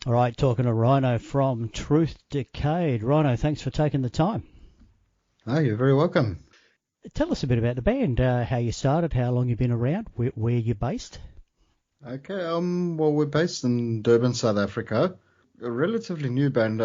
All right, talking to Ryno from Truth Decayed. Ryno, thanks for taking the time. Oh, you're very welcome. Tell us a bit about the band, how you started, how long you've been around, where you're based. Okay, well, we're based in Durban, South Africa. A relatively new band,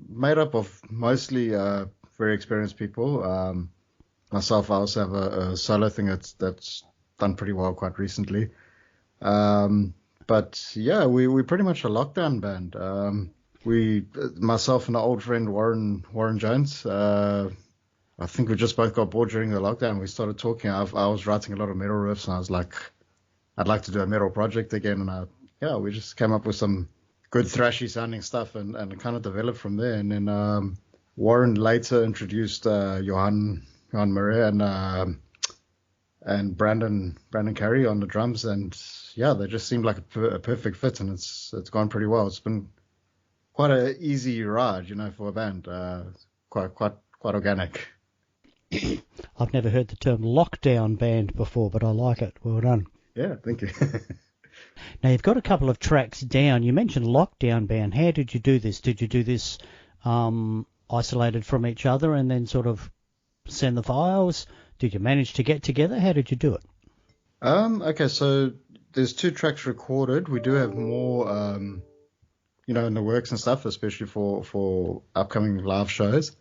made up of mostly very experienced people. Myself, I also have a solo thing that's done pretty well quite recently. But yeah, we're pretty much a lockdown band. Myself and an old friend Warren Jones. I think we just both got bored during the lockdown. We started talking. I was writing a lot of metal riffs, and I was like, I'd like to do a metal project again. And we just came up with some good thrashy sounding stuff, and kind of developed from there. And then Warren later introduced Johan Murray and Brandon Carey on the drums, and yeah, they just seemed like a perfect fit, and it's gone pretty well. It's been quite an easy ride, for a band. Quite organic. I've never heard the term lockdown band before, but I like it. Well done. Yeah, thank you. Now, you've got a couple of tracks down. You mentioned lockdown band. How did you do this? Did you do this isolated from each other and then sort of send the files? Did you manage to get together? How did you do it? Okay, so there's 2 tracks recorded. We do have more, in the works and stuff, especially for upcoming live shows.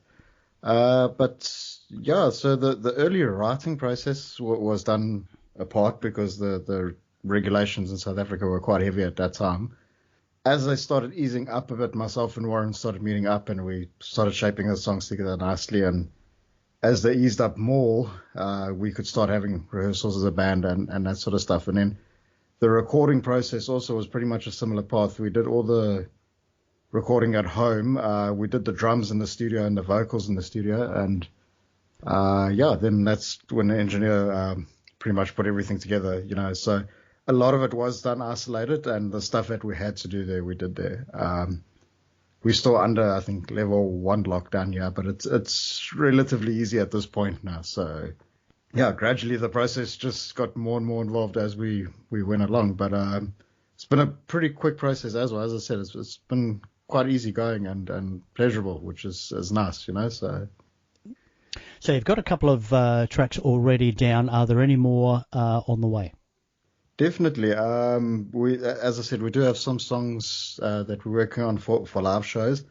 But yeah, so the earlier writing process was done apart because the regulations in South Africa were quite heavy at that time. As they started easing up a bit, myself and Warren started meeting up, and we started shaping the songs together nicely. And as they eased up more, we could start having rehearsals as a band and that sort of stuff. And then the recording process also was pretty much a similar path. We did all the recording at home. We did the drums in the studio and the vocals in the studio. And then that's when the engineer pretty much put everything together, So a lot of it was done isolated, and the stuff that we had to do there, we did there. We're still under, I think, level 1 lockdown here, but it's relatively easy at this point now. So, yeah, gradually the process just got more and more involved as we went along. But it's been a pretty quick process as well. As I said, it's been quite easy going and pleasurable, which is nice, So you've got a couple of tracks already down. Are there any more on the way? Definitely. As I said, we do have some songs that we're working on for live shows,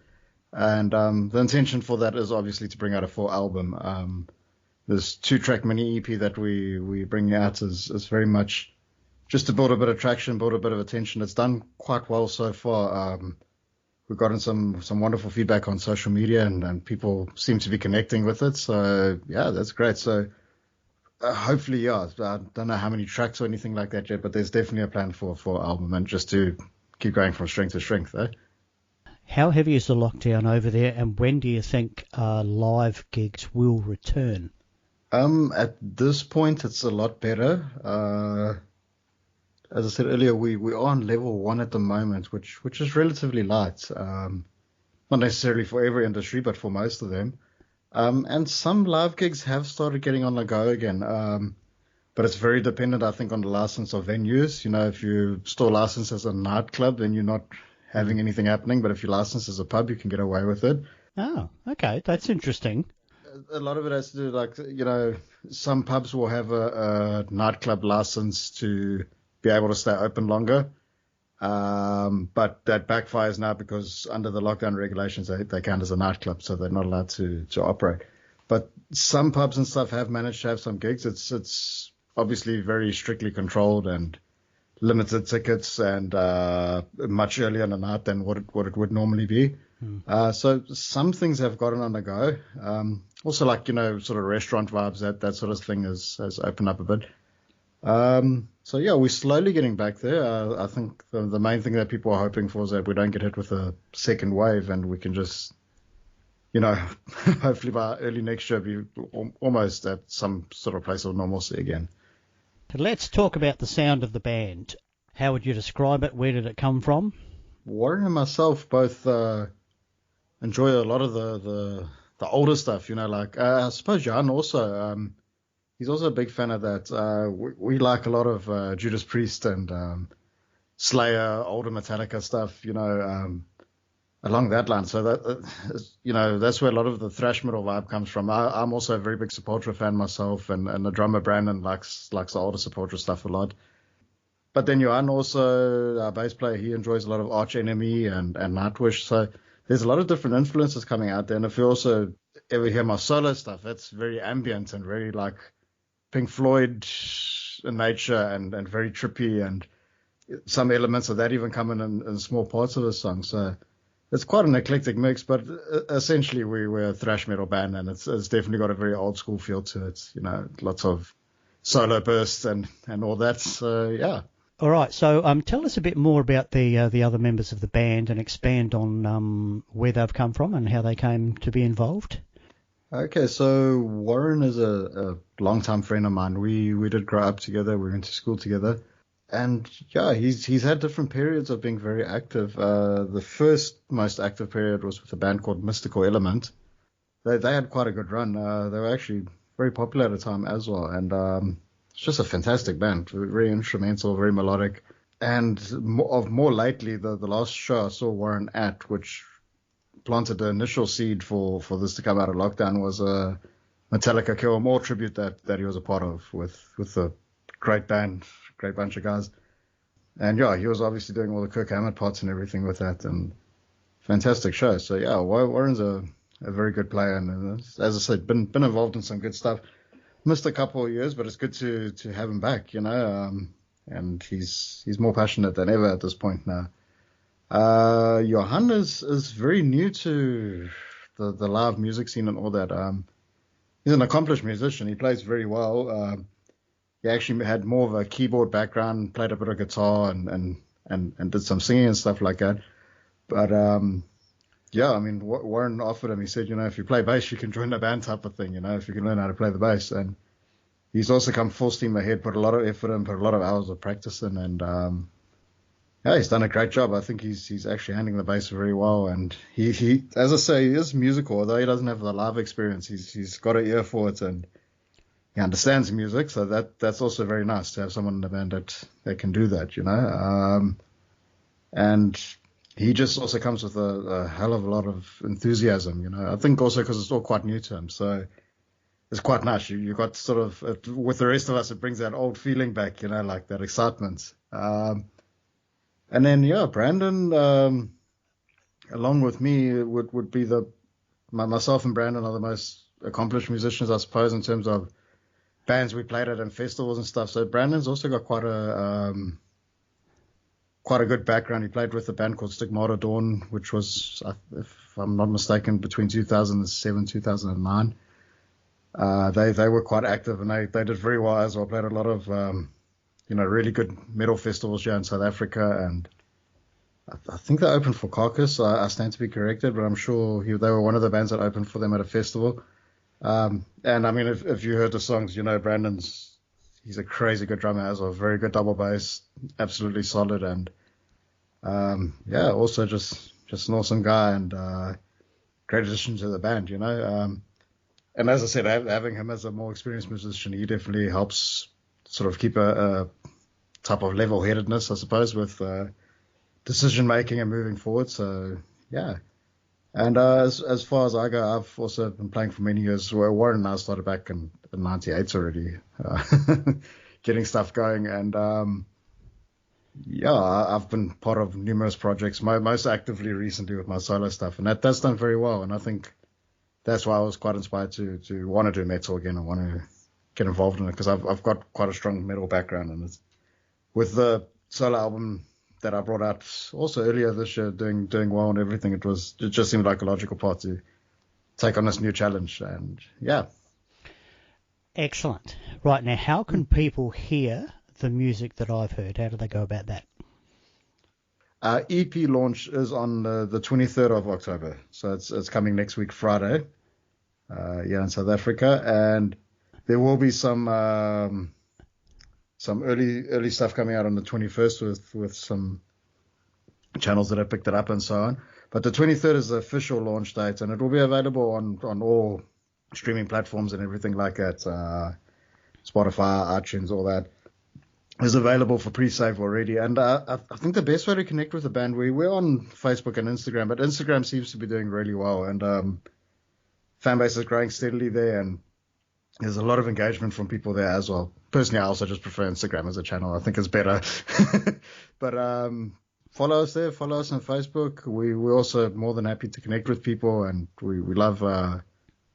and the intention for that is obviously to bring out a full album. This 2-track mini EP that we bring out is very much just to build a bit of traction, build a bit of attention. It's done quite well so far. We've gotten some wonderful feedback on social media, and people seem to be connecting with it. So yeah, that's great. So. Hopefully, yeah. I don't know how many tracks or anything like that yet, but there's definitely a plan for album, and just to keep going from strength to strength. How heavy is the lockdown over there, and when do you think live gigs will return? At this point, it's a lot better. As I said earlier, we are on level 1 at the moment, which is relatively light. Not necessarily for every industry, but for most of them. And some live gigs have started getting on the go again. But it's very dependent, I think, on the license of venues. If you still licensed as a nightclub, then you're not having anything happening. But if you're licensed as a pub, you can get away with it. Oh, okay. That's interesting. A lot of it has to do, some pubs will have a nightclub license to be able to stay open longer. But that backfires now because under the lockdown regulations, they count as a nightclub, so they're not allowed to operate. But some pubs and stuff have managed to have some gigs. It's obviously very strictly controlled and limited tickets and much earlier in the night than what it would normally be. So some things have gotten on the go. Also, sort of restaurant vibes, that sort of thing has opened up a bit. So yeah, we're slowly getting back there. I think the main thing that people are hoping for is that we don't get hit with a second wave, and we can just, hopefully by early next year be almost at some sort of place of normalcy again. Let's talk about the sound of the band. How would you describe it? Where did it come from? Warren and myself both enjoy a lot of the older stuff. I suppose Jan also. He's also a big fan of that. We like a lot of Judas Priest and Slayer, older Metallica stuff, along that line. So that, that's where a lot of the thrash metal vibe comes from. I'm also a very big Sepultura fan myself, and the drummer Brandon likes the older Sepultura stuff a lot. But then Johan also, our bass player, he enjoys a lot of Arch Enemy and Nightwish. So there's a lot of different influences coming out there. And if you also ever hear my solo stuff, that's very ambient and very like Pink Floyd in nature and very trippy, and some elements of that even come in small parts of the song. So it's quite an eclectic mix, but essentially we're a thrash metal band, and it's definitely got a very old school feel to it. Lots of solo bursts and all that. So yeah. All right. So tell us a bit more about the other members of the band, and expand on where they've come from and how they came to be involved. Okay, so Warren is a longtime friend of mine. We did grow up together. We went to school together. And yeah, he's had different periods of being very active. The first most active period was with a band called Mystical Element. They had quite a good run. They were actually very popular at the time as well. And it's just a fantastic band, very instrumental, very melodic. And more lately, the last show I saw Warren at, which planted the initial seed for this to come out of lockdown, was a Metallica Kill 'Em All tribute that he was a part of with a great band. Great bunch of guys. And yeah, he was obviously doing all the Kirk Hammett parts and everything with that, and fantastic show. So yeah, Warren's a very good player, and as I said, been involved in some good stuff. Missed a couple of years, but it's good to have him back, and he's more passionate than ever at this point now. Johan is very new to the live music scene and all that. He's an accomplished musician. He plays very well. He actually had more of a keyboard background, played a bit of guitar and did some singing and stuff like that. But yeah, I mean, Warren offered him. He said, if you play bass, you can join the band type of thing. If you can learn how to play the bass. And he's also come full steam ahead, put a lot of effort in, put a lot of hours of practice in, and yeah, he's done a great job. I think he's actually handling the bass very well. And he as I say, he is musical, although he doesn't have the live experience. He's got an ear for it, and he understands music, so that's also very nice to have someone in the band that can do that, and he just also comes with a hell of a lot of enthusiasm, I think also because it's all quite new to him, so it's quite nice. You got sort of, with the rest of us, it brings that old feeling back, like that excitement. And then, yeah, Brandon, along with me, would be myself and Brandon are the most accomplished musicians, I suppose, in terms of bands we played at and festivals and stuff. So Brandon's also got quite a good background. He played with a band called Stigmata Dawn, which was, if I'm not mistaken, between 2007 2009. They were quite active, and they did very well as well. Played a lot of really good metal festivals here in South Africa, and I think they opened for Carcass. I stand to be corrected, but I'm sure they were one of the bands that opened for them at a festival. And I mean, if you heard the songs, he's a crazy good drummer as well. Very good double bass, absolutely solid, and yeah, also just an awesome guy, and great addition to the band, and as I said, having him as a more experienced musician, he definitely helps sort of keep a type of level-headedness, I suppose, with decision making and moving forward. So yeah. And as far as I go, I've also been playing for many years. Where Warren and I started back in '98 already, getting stuff going. And yeah, I've been part of numerous projects, most actively recently with my solo stuff, and that's done very well. And I think that's why I was quite inspired to want to do metal again and want to get involved in it, because I've got quite a strong metal background, and with the solo album that I brought out also earlier this year, doing well and everything, it just seemed like a logical part to take on this new challenge. And yeah. Excellent. Right, now, how can people hear the music that I've heard? How do they go about that? EP launch is on the 23rd of October, so it's coming next week, Friday, in South Africa, and there will be some early stuff coming out on the 21st with some channels that have picked it up and so on. But the 23rd is the official launch date, and it will be available on all streaming platforms and everything like that, Spotify, iTunes, all that. is available for pre-save already. And I think the best way to connect with the band, we're on Facebook and Instagram, but Instagram seems to be doing really well, and fan base is growing steadily there, and there's a lot of engagement from people there as well. Personally, I also just prefer Instagram as a channel. I think it's better. But follow us there. Follow us on Facebook. We're also more than happy to connect with people, and we love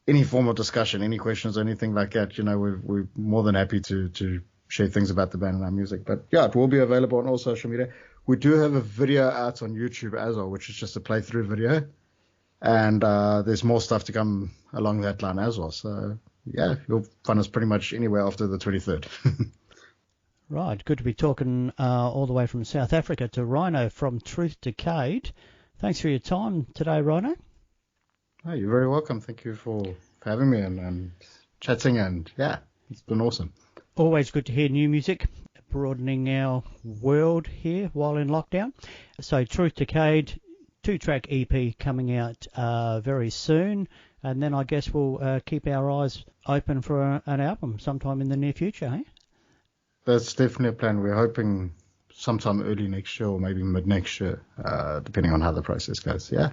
any form of discussion, any questions, anything like that. We're more than happy to share things about the band and our music. But yeah, it will be available on all social media. We do have a video out on YouTube as well, which is just a playthrough video. And there's more stuff to come along that line as well. So yeah, you'll find us pretty much anywhere after the 23rd. Right, good to be talking all the way from South Africa to Ryno from Truth Decayed. Thanks for your time today, Ryno. Oh, you're very welcome. Thank you for having me and chatting, and yeah, it's been awesome. Always good to hear new music, broadening our world here while in lockdown. So Truth Decayed, 2-track EP coming out very soon, and then I guess we'll keep our eyes open for an album sometime in the near future, eh? That's definitely a plan. We're hoping sometime early next year or maybe mid next year, depending on how the process goes. Yeah.